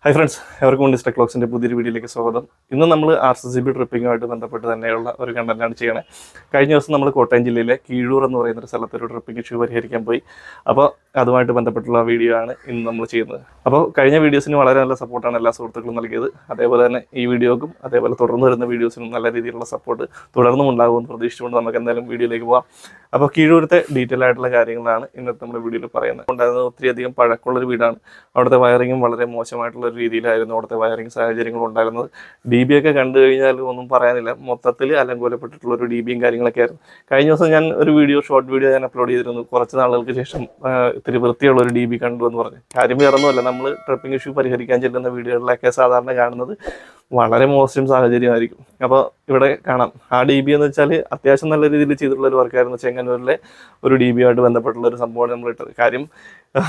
Hi friends, everyone is Techlogs in the Pudiri video like Soda. In the number RCB tripping out and the Put and Nella or Gandan China. Kindness number Cotanjile, Kidur and the Salator tripping issue here can buy. About otherwise to Pantapatula video in the Muchina. About Kanya videos in Valera support and Ella sort of together. They than e video, they were Torno in the videos in Nala support. Toranum for this one, the Macan video like about Kidur detail at like Aring in the video Parana. And 3 of the Paracola Vidan out of the wiring and Valera Mochamatla. രീതിയിലായിരുന്നു അവിടുത്തെ wiring സാഹചര്യങ്ങൾ ഉണ്ടായിരുന്നത്. DB ഒക്കെ കണ്ടു കഴിഞ്ഞാൽ ഒന്നും പറയാനില്ല. മൊത്തത്തിൽ അലങ്കോലപ്പെട്ടിട്ടുള്ള ഒരു DBയും കാര്യങ്ങളൊക്കെ ആയിരുന്നു. കഴിഞ്ഞ ദിവസം ഞാൻ ഒരു ഷോർട്ട് വീഡിയോ ഞാൻ അപ്ലോഡ് ചെയ്തിരുന്നു. കുറച്ച് നാളുകൾക്ക് ശേഷം ഇത്തിരി വൃത്തിയുള്ള ഒരു DB കണ്ടു എന്ന് പറഞ്ഞു. കാര്യം വേറൊന്നുമല്ല, നമ്മൾ ട്രിപ്പിംഗ് ഇഷ്യൂ പരിഹരിക്കാൻ ചെല്ലുന്ന വീഡിയോകളിലൊക്കെ സാധാരണ കാണുന്നത് വളരെ മോശം സാഹചര്യമായിരിക്കും. അപ്പോൾ ഇവിടെ കാണാം ആ DB എന്ന് വെച്ചാൽ അത്യാവശ്യം നല്ല രീതിയിൽ ചെയ്തിട്ടുള്ള ഒരു വർക്കായിരുന്നു. ചെങ്ങന്നൂരിലെ ഒരു DB ആയിട്ട് ബന്ധപ്പെട്ടുള്ള ഒരു സംഭവമാണ് നമ്മൾ ഇട്ടത്. കാര്യം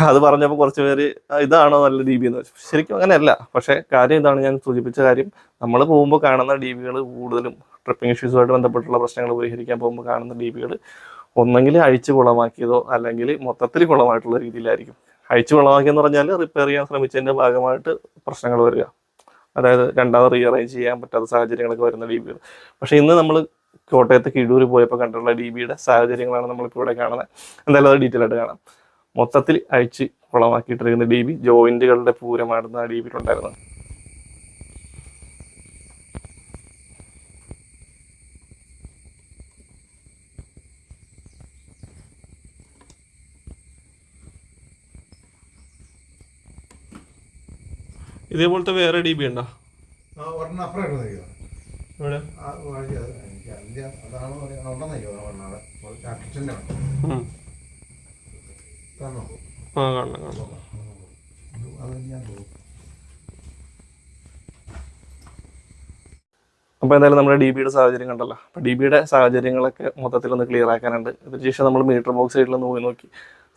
അത് പറഞ്ഞപ്പോൾ കുറച്ച് പേര് ഇതാണോ നല്ല DB എന്ന് വെച്ചാൽ ശരിക്കും അങ്ങനെയല്ല. പക്ഷേ കാര്യം ഇതാണ്, ഞാൻ സൂചിപ്പിച്ച കാര്യം, നമ്മൾ പോകുമ്പോൾ കാണുന്ന DBകൾ കൂടുതലും ട്രിപ്പിംഗ് ഇഷ്യൂസുമായിട്ട് ബന്ധപ്പെട്ടുള്ള പ്രശ്നങ്ങൾ പരിഹരിക്കാൻ പോകുമ്പോൾ കാണുന്ന DBകൾ ഒന്നെങ്കിൽ അഴിച്ച് കുളമാക്കിയതോ അല്ലെങ്കിൽ മൊത്തത്തിൽ കുളമായിട്ടുള്ള രീതിയിലായിരിക്കും. അഴിച്ച് കുളമാക്കിയെന്ന് പറഞ്ഞാൽ റിപ്പയർ ചെയ്യാൻ ശ്രമിച്ചതിൻ്റെ ഭാഗമായിട്ട് പ്രശ്നങ്ങൾ വരിക, അതായത് രണ്ടാമത് റീഅറേഞ്ച് ചെയ്യാൻ പറ്റാത്ത സാഹചര്യങ്ങളൊക്കെ വരുന്ന DBകൾ. പക്ഷേ ഇന്ന് നമ്മൾ കോട്ടയത്ത് കിഴൂര് പോയപ്പോൾ കണ്ടിട്ടുള്ള DBയുടെ സാഹചര്യങ്ങളാണ് നമ്മളിപ്പോൾ ഇവിടെ കാണുന്നത്. എന്തായാലും അത് ഡീറ്റെയിൽ ആയിട്ട് കാണാം. മൊത്തത്തിൽ അഴിച്ച് കുളമാക്കിയിട്ടിരിക്കുന്ന DB, ജോയിന്റുകളുടെ പൂരമാടുന്ന ആ DBയിലുണ്ടായിരുന്നു. ഇതേപോലത്തെ വേറെ DB ഉണ്ടോ? അപ്പോൾ എന്തായാലും നമ്മുടെ DBയുടെ സാഹചര്യം കണ്ടല്ലോ. അപ്പോൾ DBയുടെ സാഹചര്യങ്ങളൊക്കെ മൊത്തത്തിലൊന്ന് ക്ലിയർ ആക്കാനുണ്ട്. ഇതിന് ശേഷം നമ്മൾ മീറ്റർ ബോക്സ് സൈഡിലൊന്ന് പോയി നോക്കി.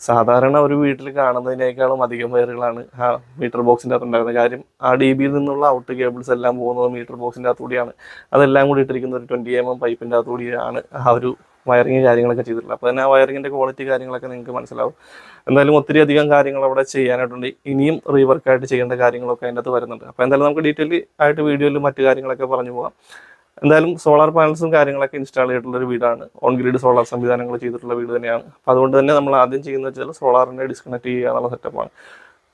സാധാരണ ഒരു വീട്ടിൽ കാണുന്നതിനേക്കാളും അധികം വയറുകളാണ് ആ മീറ്റർ ബോക്സിൻ്റെ അകത്ത് ഉണ്ടായിരുന്നത്. കാര്യം ആ DBയിൽ നിന്നുള്ള ഔട്ട് കേബിൾസ് എല്ലാം പോകുന്നത് മീറ്റർ ബോക്സിൻ്റെ അകത്തുകൂടിയാണ്. അതെല്ലാം കൂടി ഇട്ടിരിക്കുന്ന ഒരു 20 mm പൈപ്പിൻ്റെ അകത്തുകൂടിയാണ് ആ ഒരു വയറിങ് കാര്യങ്ങളൊക്കെ ചെയ്തിട്ടുള്ളത്. അപ്പോൾ തന്നെ ആ വയറിങ്ങിൻ്റെ ക്വാളിറ്റി കാര്യങ്ങളൊക്കെ നിങ്ങൾക്ക് മനസ്സിലാവും. എന്തായാലും ഒത്തിരി അധികം കാര്യങ്ങൾ അവിടെ ചെയ്യാനായിട്ടുണ്ട്. ഇനിയും റീവർക്കായിട്ട് ചെയ്യേണ്ട കാര്യങ്ങളൊക്കെ അതിൻ്റെ അകത്ത് വരുന്നുണ്ട്. അപ്പോൾ എന്തായാലും നമുക്ക് ഡീറ്റെയിൽ ആയിട്ട് വീഡിയോയിൽ മറ്റു കാര്യങ്ങളൊക്കെ പറഞ്ഞു പോകാം. എന്തായാലും സോളാർ പാനൽസും കാര്യങ്ങളൊക്കെ ഇൻസ്റ്റാൾ ചെയ്തിട്ടുള്ളൊരു വീടാണ്. ഓൺ ഗ്രിഡ് സോളാർ സംവിധാനങ്ങൾ ചെയ്തിട്ടുള്ള വീട് തന്നെയാണ്. അപ്പോൾ അതുകൊണ്ട് തന്നെ നമ്മൾ ആദ്യം ചെയ്യുന്നത് വെച്ചാൽ സോളാറിനെ ഡിസ്കണക്ട് ചെയ്യുക എന്നുള്ള സെറ്റപ്പാണ്.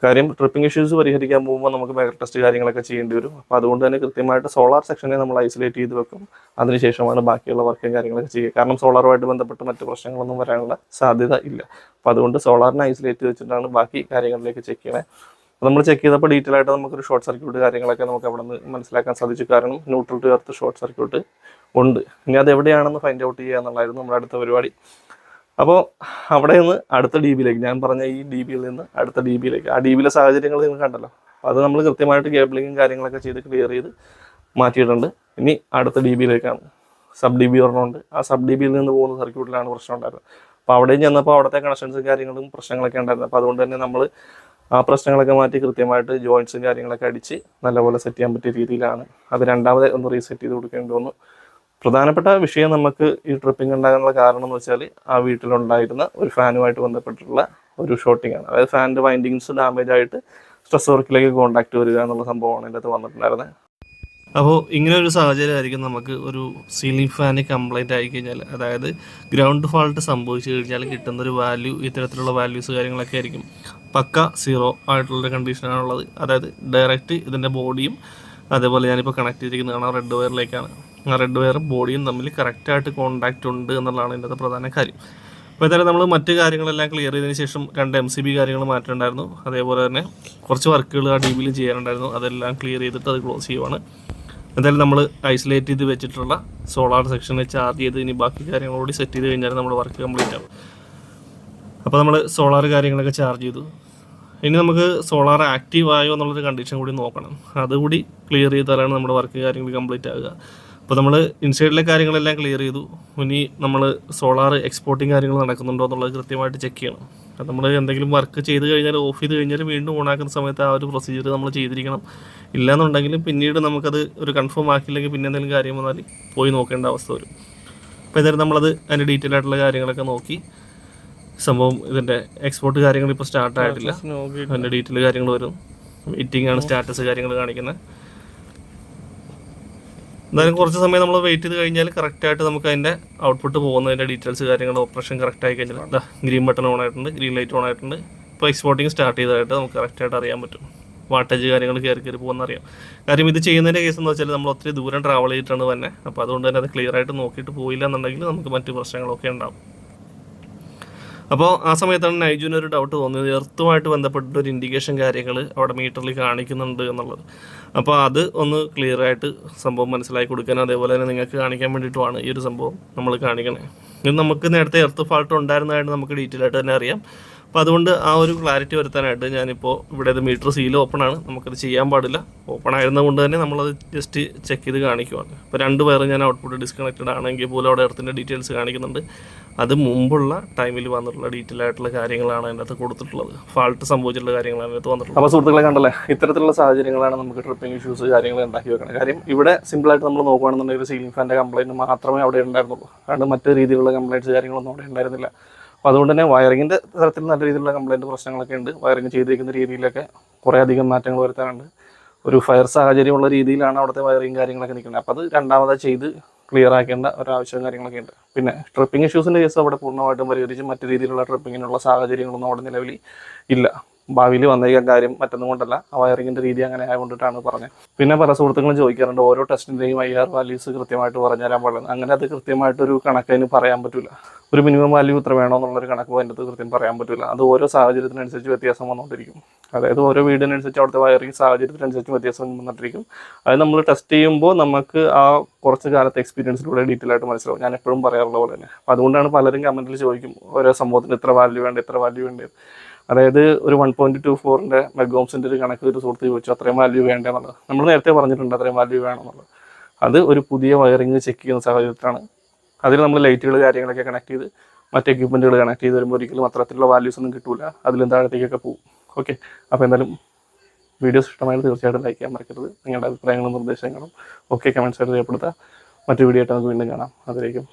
കാര്യം ട്രിപ്പിംഗ് ഇഷ്യൂസ് പരിഹരിക്കാൻ പോകുമ്പോൾ നമുക്ക് മെഗർ ടെസ്റ്റ് കാര്യങ്ങളൊക്കെ ചെയ്യേണ്ടി വരും. അപ്പോൾ അതുകൊണ്ട് തന്നെ കൃത്യമായിട്ട് സോളാർ സെക്ഷനെ നമ്മൾ ഐസൊലേറ്റ് ചെയ്ത് വെക്കും. അതിനുശേഷമാണ് ബാക്കിയുള്ള വർക്കും കാര്യങ്ങളൊക്കെ ചെയ്യുക. കാരണം സോളാറുമായിട്ട് ബന്ധപ്പെട്ട് മറ്റ് പ്രശ്നങ്ങളൊന്നും വരാനുള്ള സാധ്യത ഇല്ല. അപ്പോൾ അതുകൊണ്ട് സോളാറിനെ ഐസൊലേറ്റ് ചെയ്ത് വെച്ചിട്ടാണ് ബാക്കി കാര്യങ്ങളിലേക്ക് ചെക്ക് ചെയ്യണേ. നമ്മൾ ചെക്ക് ചെയ്തപ്പോൾ ഡീറ്റെയിൽ ആയിട്ട് നമുക്കൊരു ഷോർട്ട് സർക്യൂട്ട് കാര്യങ്ങളൊക്കെ നമുക്ക് അവിടെ നിന്ന് മനസ്സിലാക്കാൻ സാധിച്ചു. കാരണം neutral to earth short circuit ഉണ്ട്. ഇനി അത് എവിടെയാണെന്ന് ഫൈൻഡ് ഔട്ട് ചെയ്യുക എന്നുള്ളതായിരുന്നു നമ്മുടെ അടുത്ത പരിപാടി. അപ്പോൾ അവിടെ നിന്ന് അടുത്ത DBയിലേക്ക്, ഞാൻ പറഞ്ഞ ഈ DBയിൽ നിന്ന് അടുത്ത DBയിലേക്ക്, ആ DBയിലെ സാഹചര്യങ്ങൾ നിങ്ങൾ കണ്ടല്ലോ. അപ്പോൾ അത് നമ്മൾ കൃത്യമായിട്ട് കേബിളിങ്ങും കാര്യങ്ങളൊക്കെ ചെയ്ത് ക്ലിയർ ചെയ്ത് മാറ്റിയിട്ടുണ്ട്. ഇനി അടുത്ത DBയിലേക്കാണ്. സബ് DB പറഞ്ഞുകൊണ്ട് ആ സബ് DBയിൽ നിന്ന് പോകുന്ന സർക്യൂട്ടിലാണ് പ്രശ്നം ഉണ്ടായിരുന്നത്. അപ്പോൾ അവിടെയും ചെന്നപ്പോൾ അവിടുത്തെ കണക്ഷൻസും കാര്യങ്ങളും പ്രശ്നങ്ങളൊക്കെ ഉണ്ടായിരുന്നു. അപ്പോൾ അതുകൊണ്ട് തന്നെ നമ്മൾ ആ പ്രശ്നങ്ങളൊക്കെ മാറ്റി കൃത്യമായിട്ട് ജോയിൻറ്റ്സും കാര്യങ്ങളൊക്കെ അടിച്ച് നല്ലപോലെ സെറ്റ് ചെയ്യാൻ പറ്റിയ രീതിയിലാണ്. അത് രണ്ടാമത് ഒന്ന് റീസെറ്റ് ചെയ്ത് കൊടുക്കേണ്ടി വന്നു. പ്രധാനപ്പെട്ട വിഷയം നമുക്ക് ഈ ട്രിപ്പിംഗ് ഉണ്ടാകാനുള്ള കാരണം എന്ന് വെച്ചാൽ ആ വീട്ടിലുണ്ടായിരുന്ന ഒരു ഫാനുമായിട്ട് ബന്ധപ്പെട്ടിട്ടുള്ള ഒരു ഷോർട്ടിംഗ് ആണ്. അതായത് ഫാനിൻ്റെ വൈൻഡിങ്സ് ഡാമേജ് ആയിട്ട് സ്ട്രെസ് വർക്കിലേക്ക് കോൺടാക്ട് വരിക എന്നുള്ള സംഭവമാണ് ഇതിൻ്റെ അകത്ത് വന്നിട്ടുണ്ടായിരുന്നത്. അപ്പോൾ ഇങ്ങനെ ഒരു സാഹചര്യമായിരിക്കും നമുക്ക് ഒരു സീലിംഗ് ഫാന് കംപ്ലൈൻറ്റ് ആയി കഴിഞ്ഞാൽ, അതായത് ഗ്രൗണ്ട് ഫാൾട്ട് സംഭവിച്ചു കഴിഞ്ഞാൽ കിട്ടുന്നൊരു വാല്യൂ ഇത്തരത്തിലുള്ള വാല്യൂസ് കാര്യങ്ങളൊക്കെ ആയിരിക്കും പക്ക 0 ആയിട്ടുള്ളൊരു കണ്ടീഷനാണുള്ളത്. അതായത് ഡയറക്റ്റ് ഇതിൻ്റെ ബോഡിയും അതേപോലെ ഞാനിപ്പോൾ കണക്ട് ചെയ്തിരിക്കുന്നതാണ് റെഡ് വയറിലേക്കാണ്. ആ റെഡ് വയറും ബോഡിയും തമ്മിൽ കറക്റ്റായിട്ട് കോൺടാക്റ്റ് ഉണ്ട് എന്നുള്ളതാണ് ഇതിൻ്റെ പ്രധാന കാര്യം. അപ്പോൾ എന്തായാലും നമ്മൾ മറ്റ് കാര്യങ്ങളെല്ലാം ക്ലിയർ ചെയ്തതിന് ശേഷം 2 MCB കാര്യങ്ങൾ മാറ്റേണ്ടായിരുന്നു. അതേപോലെ തന്നെ കുറച്ച് വർക്കുകൾ ആ DBയിൽ ചെയ്യാനുണ്ടായിരുന്നു. അതെല്ലാം ക്ലിയർ ചെയ്തിട്ട് അത് ക്ലോസ് ചെയ്യുവാണ്. എന്തായാലും നമ്മൾ ഐസൊലേറ്റ് ചെയ്ത് വെച്ചിട്ടുള്ള സോളാർ സെക്ഷനെ ചാർജ് ചെയ്ത് ഇനി ബാക്കി കാര്യങ്ങളോട് സെറ്റ് ചെയ്ത് കഴിഞ്ഞാൽ നമ്മുടെ വർക്ക് കംപ്ലീറ്റ് ആവും. അപ്പോൾ നമ്മൾ സോളാർ കാര്യങ്ങളൊക്കെ ചാർജ് ചെയ്തു. ഇനി നമുക്ക് സോളാർ ആക്റ്റീവ് ആയോ എന്നുള്ളൊരു കണ്ടീഷൻ കൂടി നോക്കണം. അതുകൂടി ക്ലിയർ ചെയ്താലാണ് നമ്മുടെ വർക്ക് കാര്യങ്ങൾ കംപ്ലീറ്റ് ആവുക. അപ്പോൾ നമ്മൾ ഇൻസൈഡിലെ കാര്യങ്ങളെല്ലാം ക്ലിയർ ചെയ്തു. ഇനി നമ്മൾ സോളാർ എക്സ്പോർട്ടിങ് കാര്യങ്ങൾ നടക്കുന്നുണ്ടോ എന്നുള്ളത് കൃത്യമായിട്ട് ചെക്ക് ചെയ്യണം. അത് നമ്മൾ എന്തെങ്കിലും വർക്ക് ചെയ്ത് കഴിഞ്ഞാൽ ഓഫ് ചെയ്ത് കഴിഞ്ഞാൽ വീണ്ടും ഓണാക്കുന്ന സമയത്ത് ആ ഒരു പ്രൊസീജിയർ നമ്മൾ ചെയ്തിരിക്കണം. ഇല്ലയെന്നുണ്ടെങ്കിലും പിന്നീട് നമുക്കത് ഒരു കൺഫേം ആക്കിയില്ലെങ്കിൽ പിന്നെ എന്തെങ്കിലും കാര്യം വന്നാൽ പോയി നോക്കേണ്ട അവസ്ഥ വരും. അപ്പോൾ ഏതായാലും നമ്മളത് അതിൻ്റെ ഡീറ്റെയിൽ ആയിട്ടുള്ള കാര്യങ്ങളൊക്കെ നോക്കി. സംഭവം ഇതിൻ്റെ എക്സ്പോർട്ട് കാര്യങ്ങൾ ഇപ്പോൾ സ്റ്റാർട്ടായിട്ടില്ല. അതിൻ്റെ ഡീറ്റെയിൽ കാര്യങ്ങൾ വരും. വെയിറ്റിംഗ് ആണ്, സ്റ്റാറ്റസ് കാര്യങ്ങൾ കാണിക്കുന്നത്. എന്തായാലും കുറച്ച് സമയം നമ്മൾ വെയിറ്റ് ചെയ്ത് കഴിഞ്ഞാൽ കറക്റ്റായിട്ട് നമുക്ക് അതിൻ്റെ ഔട്ട്പുട്ട് പോകുന്നതിൻ്റെ ഡീറ്റെയിൽസ് കാര്യങ്ങൾ ഓപ്പറേഷൻ കറക്റ്റ് ആയി കഴിഞ്ഞാൽ ഗ്രീൻ ബട്ടൺ ഓൺ ആയിട്ടുണ്ട്, ഗ്രീൻ ലൈറ്റ് ഓൺ ആയിട്ടുണ്ട്. ഇപ്പോൾ എക്സ്പോർട്ടിങ് സ്റ്റാർട്ട് ചെയ്തതായിട്ട് നമുക്ക് കറക്റ്റായിട്ട് അറിയാൻ പറ്റും. വാട്ടേജ് കാര്യങ്ങൾ കയറി പോകുന്നറിയാം. കാര്യം ഇത് ചെയ്യുന്നതിൻ്റെ കേസ് എന്ന് വെച്ചാൽ നമ്മൾ ഒത്തിരി ദൂരം ട്രാവൽ ചെയ്തിട്ടാണ് തന്നെ. അപ്പോൾ അതുകൊണ്ട് തന്നെ അത് ക്ലിയർ ആയിട്ട് നോക്കിയിട്ട് പോയില്ല എന്നുണ്ടെങ്കിൽ നമുക്ക് മറ്റു പ്രശ്നങ്ങളൊക്കെ ഉണ്ടാവും. അപ്പോൾ ആ സമയത്താണ് നൈജുവിന് ഒരു ഡൗട്ട് തോന്നിയത്, എർത്തുമായിട്ട് ബന്ധപ്പെട്ടിട്ട് ഒരു ഇൻഡിക്കേഷൻ കാര്യങ്ങൾ അവിടെ മീറ്ററിൽ കാണിക്കുന്നുണ്ട് എന്നുള്ളത്. അപ്പോൾ അത് ഒന്ന് ക്ലിയർ ആയിട്ട് സംഭവം മനസ്സിലാക്കി കൊടുക്കാൻ, അതേപോലെ തന്നെ നിങ്ങൾക്ക് കാണിക്കാൻ വേണ്ടിയിട്ടുമാണ് ഈ ഒരു സംഭവം നമ്മൾ കാണിക്കണേ. ഇത് നമുക്ക് നേരത്തെ എർത്ത് ഫാൾട്ട് ഉണ്ടായിരുന്നതായിട്ട് നമുക്ക് ഡീറ്റെയിൽ ആയിട്ട് തന്നെ അറിയാം. അപ്പോൾ അതുകൊണ്ട് ആ ഒരു ക്ലാരിറ്റി വരുത്താനായിട്ട് ഞാനിപ്പോൾ ഇവിടെ ഇത് മീറ്റർ സീൽ ഓപ്പൺ ആണ്, നമുക്കത് ചെയ്യാൻ പാടില്ല. ഓപ്പൺ ആയിരുന്നതുകൊണ്ട് തന്നെ നമ്മളത് ജസ്റ്റ് ചെക്ക് ചെയ്ത് കാണിക്കുവാണ്. ഇപ്പോൾ 2 വയർ ഞാൻ ഔട്ട്പുട്ട് ഡിസ്കണക്റ്റഡ് ആണെങ്കിൽ പോലും അവിടെ എർത്തിൻ്റെ ഡീറ്റെയിൽസ് കാണിക്കുന്നുണ്ട്. അത് മുമ്പുള്ള ടൈമിൽ വന്നിട്ടുള്ള ഡീറ്റെയിൽ ആയിട്ടുള്ള കാര്യങ്ങളാണ് അതിനകത്ത് കൊടുത്തിട്ടുള്ളത്. ഫാൾട്ട് സംഭവിച്ചിട്ടുള്ള കാര്യങ്ങളാണ് അതിനകത്ത് വന്നിട്ടുള്ളത്. അപ്പോൾ സുഹൃത്തുക്കളെ കണ്ടല്ലേ, ഇത്തരത്തിലുള്ള സാഹചര്യങ്ങളാണ് നമുക്ക് ട്രിപ്പിംഗ് ഇഷ്യൂസ് കാര്യങ്ങൾ ഉണ്ടാക്കി വെക്കണം. കാര്യം ഇവിടെ സിമ്പിളായിട്ട് നമ്മൾ നോക്കുകയാണെന്നുണ്ടെങ്കിൽ ഒരു സീലിംഗ് ഫാൻ്റെ കംപ്ലയിൻറ്റ് മാത്രമേ അവിടെ ഉണ്ടായിരുന്നുള്ളൂ. കാരണം മറ്റു രീതിയിലുള്ള കംപ്ലയിൻറ്റ്സ് കാര്യങ്ങളൊന്നും അവിടെ ഉണ്ടായിരുന്നില്ല. അപ്പോൾ അതുകൊണ്ട് തന്നെ വയറിങ്ങിൻ്റെ തരത്തിൽ നല്ല രീതിയിലുള്ള കംപ്ലയിൻറ്റ് പ്രശ്നങ്ങളൊക്കെ ഉണ്ട്. വയറിങ് ചെയ്തിരിക്കുന്ന രീതിയിലൊക്കെ കുറേ അധികം മാറ്റങ്ങൾ വരുത്താനുണ്ട്. ഒരു ഫയർ സാഹചര്യമുള്ള രീതിയിലാണ് അവിടുത്തെ വയറിങ് കാര്യങ്ങളൊക്കെ നിൽക്കുന്നത്. അപ്പോൾ അത് രണ്ടാമത് ചെയ്ത് ക്ലിയർ ആക്കേണ്ട ഒരാവശ്യവും കാര്യങ്ങളൊക്കെ ഉണ്ട്. പിന്നെ ട്രിപ്പിംഗ് ഇഷ്യൂസിൻ്റെ കേസ് അവിടെ പൂർണ്ണമായിട്ടും പരിഹരിച്ച് മറ്റു രീതിയിലുള്ള ട്രിപ്പിങ്ങിനുള്ള സാഹചര്യങ്ങളൊന്നും അവിടെ നിലവിൽ ഇല്ല. ഭാവിയിൽ വന്നേക്കാൻ കാര്യം മറ്റൊന്നും കൊണ്ടല്ല, ആ വയറിങ്ങിൻ്റെ രീതി അങ്ങനെ ആയതുകൊണ്ടിട്ടാണ് പറഞ്ഞത്. പിന്നെ പല സുഹൃത്തുക്കളും ചോദിക്കാറുണ്ട് ഓരോ ടെസ്റ്റിൻ്റെയും IR വാല്യൂസ് കൃത്യമായിട്ട് പറഞ്ഞു തരാൻ പാടില്ല. അങ്ങനെ അത് കൃത്യമായിട്ടൊരു കണക്കതിന് പറയാൻ പറ്റില്ല. ഒരു മിനിമം വാല്യൂ ഇത്ര വേണമെന്നുള്ളൊരു കണക്ക് അതിൻ്റെ അത് കൃത്യം പറയാൻ പറ്റില്ല. അത് ഓരോ സാഹചര്യത്തിനനുസരിച്ച് വ്യത്യാസം വന്നുകൊണ്ടിരിക്കും. അതായത് ഓരോ വീടിനനുസരിച്ച് അവിടുത്തെ വയറിങ് സാഹചര്യത്തിനനുസരിച്ച് വ്യത്യാസം വന്നിട്ടിരിക്കും. അത് നമ്മൾ ടെസ്റ്റ് ചെയ്യുമ്പോൾ നമുക്ക് ആ കുറച്ച് കാലത്തെ എക്സ്പീരിയൻസിലൂടെ ഡീറ്റെയിൽ ആയിട്ട് മനസ്സിലാവും. ഞാൻ എപ്പോഴും പറയാറുള്ള പോലെ തന്നെ. അപ്പോൾ അതുകൊണ്ടാണ് പലരും കമൻറ്റിൽ ചോദിക്കും ഓരോ സംഭവത്തിന് ഇത്ര വാല്യൂ വേണ്ട, ഇത്ര വാല്യൂ വേണ്ടത്. അതായത് ഒരു 1.24 മെഗോംസിൻ്റെ ഒരു കണക്ക് ഒരു സുഹൃത്ത് ചോദിച്ചു അത്രയും വാല്യൂ വേണ്ടെന്നുള്ളത്. നമ്മൾ നേരത്തെ പറഞ്ഞിട്ടുണ്ട് അത്രയും വാല്യൂ വേണമെന്നുള്ളത്. അത് ഒരു പുതിയ വയറിങ് ചെക്ക് ചെയ്യുന്ന സാഹചര്യത്തിലാണ്. അതിൽ നമ്മൾ ലൈറ്റുകൾ കാര്യങ്ങളൊക്കെ കണക്ട് ചെയ്ത് മറ്റ് എക്യുപ്മെൻറ്റുകൾ കണക്ട് ചെയ്ത് വരുമ്പോൾ ഒരിക്കലും അത്തരത്തിലുള്ള വാല്യൂസ് ഒന്നും കിട്ടില്ല. അതിലും താഴത്തേക്കൊക്കെ പോകും. ഓക്കെ, അപ്പോൾ എന്തായാലും വീഡിയോസ് ഇഷ്ടമായാലും തീർച്ചയായിട്ടും ലൈക്ക് ചെയ്യാൻ മറക്കരുത്. നിങ്ങളുടെ അഭിപ്രായങ്ങളും നിർദ്ദേശങ്ങളും ഒക്കെ കമൻറ്റ്സ് ആയിട്ട് രേഖപ്പെടുത്തുക. മറ്റു വീഡിയോ ആയിട്ട് നമുക്ക് വീണ്ടും കാണാം. അതിലേക്കും